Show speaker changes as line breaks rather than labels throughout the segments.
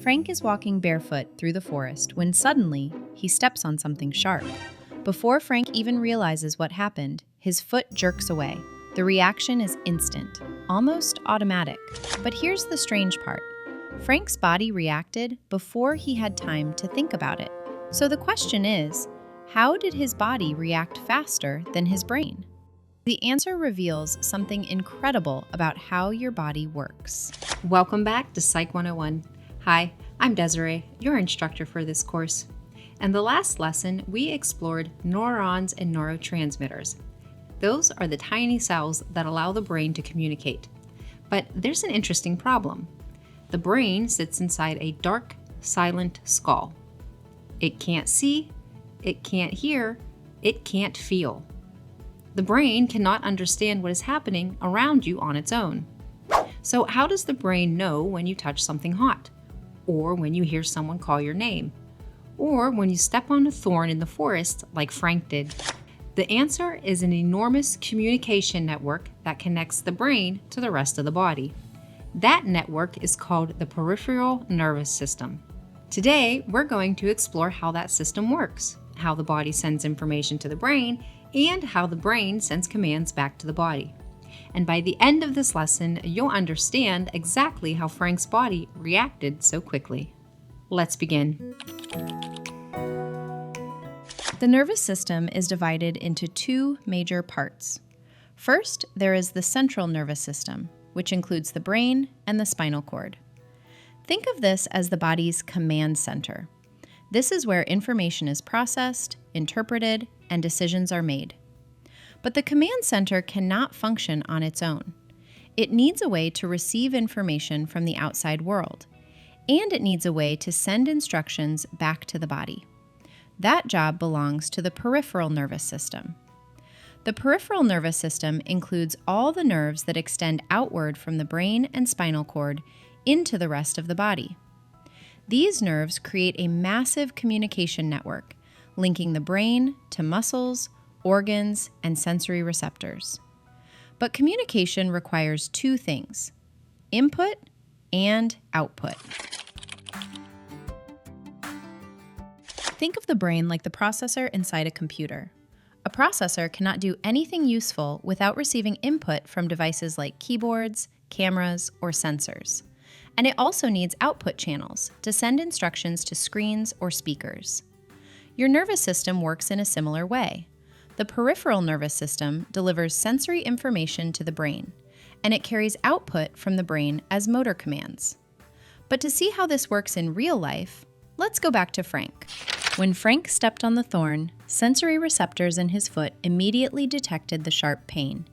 Frank is walking barefoot through the forest when suddenly he steps on something sharp. Before Frank even realizes what happened, his foot jerks away. The reaction is instant, almost automatic. But here's the strange part. Frank's body reacted before he had time to think about it. So the question is, how did his body react faster than his brain? The answer reveals something incredible about how your body works.
Welcome back to Psych 101. Hi, I'm Desiree, your instructor for this course. In the last lesson, we explored neurons and neurotransmitters. Those are the tiny cells that allow the brain to communicate. But there's an interesting problem. The brain sits inside a dark, silent skull. It can't see, it can't hear, it can't feel. The brain cannot understand what is happening around you on its own. So how does the brain know when you touch something hot? Or when you hear someone call your name? Or when you step on a thorn in the forest like Frank did? The answer is an enormous communication network that connects the brain to the rest of the body. That network is called the peripheral nervous system. Today, we're going to explore how that system works, how the body sends information to the brain, and how the brain sends commands back to the body. And by the end of this lesson, you'll understand exactly how Frank's body reacted so quickly. Let's begin.
The nervous system is divided into two major parts. First, there is the central nervous system, which includes the brain and the spinal cord. Think of this as the body's command center. This is where information is processed, interpreted, and decisions are made. But the command center cannot function on its own. It needs a way to receive information from the outside world, and it needs a way to send instructions back to the body. That job belongs to the peripheral nervous system. The peripheral nervous system includes all the nerves that extend outward from the brain and spinal cord into the rest of the body. These nerves create a massive communication network, linking the brain to muscles, organs, and sensory receptors. But communication requires two things: input and output. Think of the brain like the processor inside a computer. A processor cannot do anything useful without receiving input from devices like keyboards, cameras, or sensors. And it also needs output channels to send instructions to screens or speakers. Your nervous system works in a similar way. The peripheral nervous system delivers sensory information to the brain, and it carries output from the brain as motor commands. But to see how this works in real life, let's go back to Frank. When Frank stepped on the thorn, sensory receptors in his foot immediately detected the sharp pain.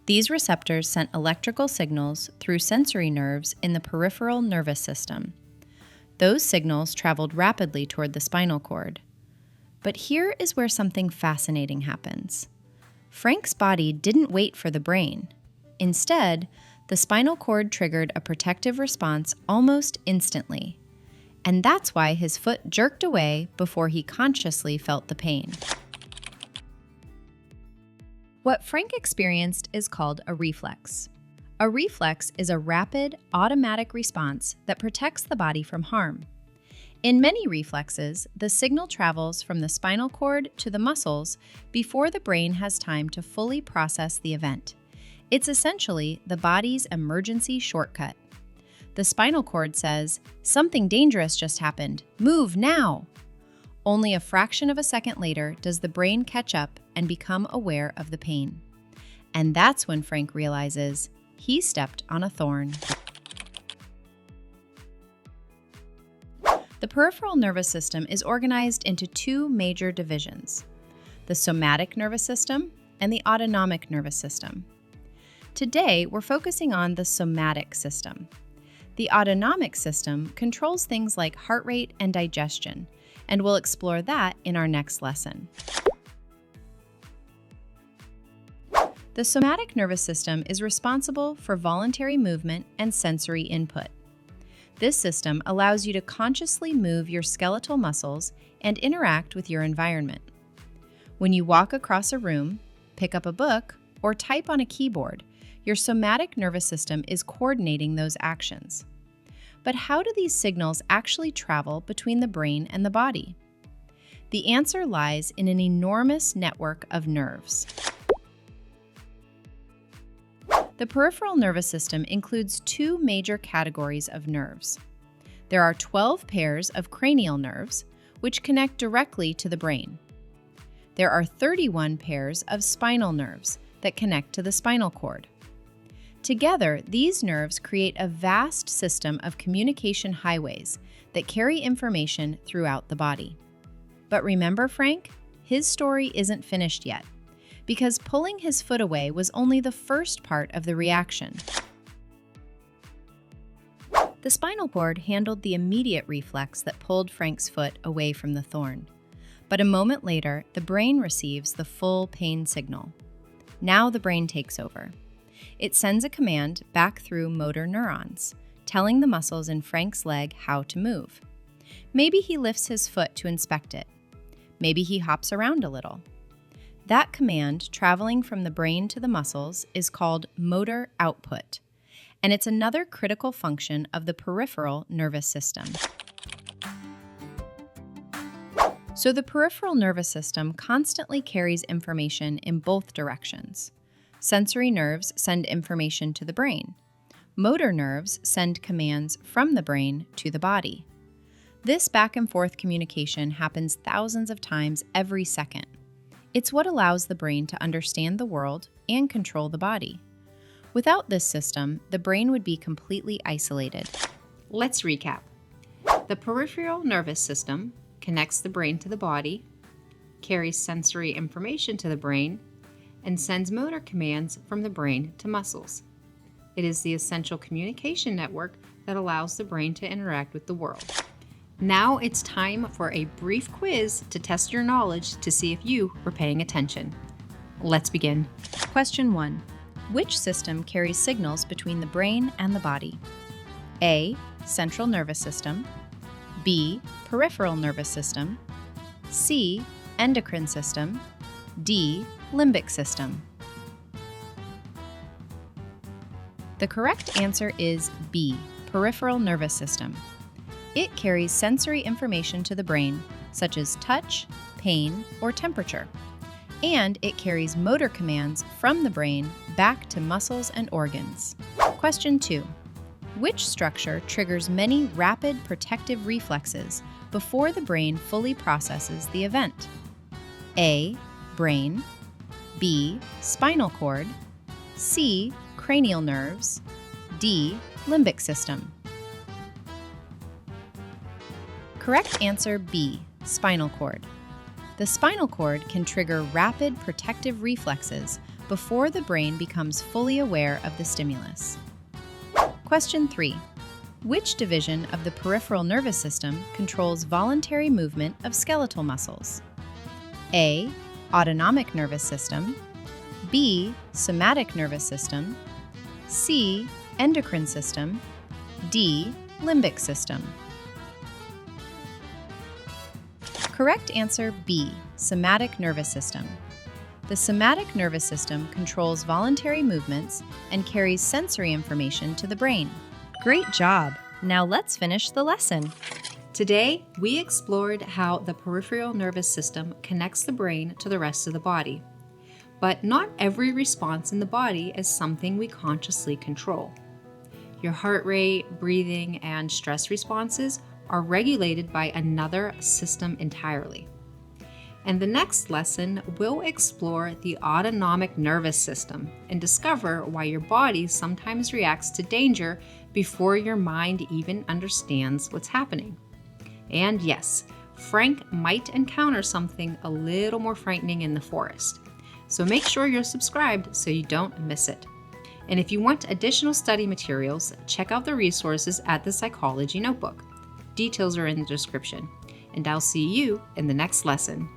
These receptors sent electrical signals through sensory nerves in the peripheral nervous system. Those signals traveled rapidly toward the spinal cord. But here is where something fascinating happens. Frank's body didn't wait for the brain. Instead, the spinal cord triggered a protective response almost instantly. And that's why his foot jerked away before he consciously felt the pain. What Frank experienced is called a reflex. A reflex is a rapid, automatic response that protects the body from harm. In many reflexes, the signal travels from the spinal cord to the muscles before the brain has time to fully process the event. It's essentially the body's emergency shortcut. The spinal cord says, "Something dangerous just happened. Move now!" Only a fraction of a second later does the brain catch up and become aware of the pain. And that's when Frank realizes he stepped on a thorn. The peripheral nervous system is organized into two major divisions: the somatic nervous system and the autonomic nervous system. Today, we're focusing on the somatic system. The autonomic system controls things like heart rate and digestion, and we'll explore that in our next lesson. The somatic nervous system is responsible for voluntary movement and sensory input. This system allows you to consciously move your skeletal muscles and interact with your environment. When you walk across a room, pick up a book, or type on a keyboard, your somatic nervous system is coordinating those actions. But how do these signals actually travel between the brain and the body? The answer lies in an enormous network of nerves. The peripheral nervous system includes two major categories of nerves. There are 12 pairs of cranial nerves, which connect directly to the brain. There are 31 pairs of spinal nerves that connect to the spinal cord. Together, these nerves create a vast system of communication highways that carry information throughout the body. But remember Frank? His story isn't finished yet, because pulling his foot away was only the first part of the reaction. The spinal cord handled the immediate reflex that pulled Frank's foot away from the thorn. But a moment later, the brain receives the full pain signal. Now the brain takes over. It sends a command back through motor neurons, telling the muscles in Frank's leg how to move. Maybe he lifts his foot to inspect it. Maybe he hops around a little. That command traveling from the brain to the muscles is called motor output, and it's another critical function of the peripheral nervous system. So the peripheral nervous system constantly carries information in both directions. Sensory nerves send information to the brain. Motor nerves send commands from the brain to the body. This back and forth communication happens thousands of times every second. It's what allows the brain to understand the world and control the body. Without this system, the brain would be completely isolated.
Let's recap. The peripheral nervous system connects the brain to the body, carries sensory information to the brain, and sends motor commands from the brain to muscles. It is the essential communication network that allows the brain to interact with the world. Now it's time for a brief quiz to test your knowledge to see if you were paying attention. Let's begin.
Question 1. Which system carries signals between the brain and the body? A. Central nervous system. B. Peripheral nervous system. C. Endocrine system. D. Limbic system. The correct answer is B. Peripheral nervous system. It carries sensory information to the brain, such as touch, pain, or temperature. And it carries motor commands from the brain back to muscles and organs. Question 2. Which structure triggers many rapid protective reflexes before the brain fully processes the event? A. Brain. B. Spinal cord. C. Cranial nerves. D. Limbic system. Correct answer B. Spinal cord. The spinal cord can trigger rapid protective reflexes before the brain becomes fully aware of the stimulus. Question 3. Which division of the peripheral nervous system controls voluntary movement of skeletal muscles? A. Autonomic nervous system. B. Somatic nervous system. C. Endocrine system. D. Limbic system. Correct answer B. Somatic nervous system. The somatic nervous system controls voluntary movements and carries sensory information to the brain. Great job! Now let's finish the lesson.
Today, we explored how the peripheral nervous system connects the brain to the rest of the body. But not every response in the body is something we consciously control. Your heart rate, breathing, and stress responses are regulated by another system entirely. In the next lesson, we'll explore the autonomic nervous system and discover why your body sometimes reacts to danger before your mind even understands what's happening. And yes, Frank might encounter something a little more frightening in the forest. So make sure you're subscribed so you don't miss it. And if you want additional study materials, check out the resources at the Psychology Notebook. Details are in the description. And I'll see you in the next lesson.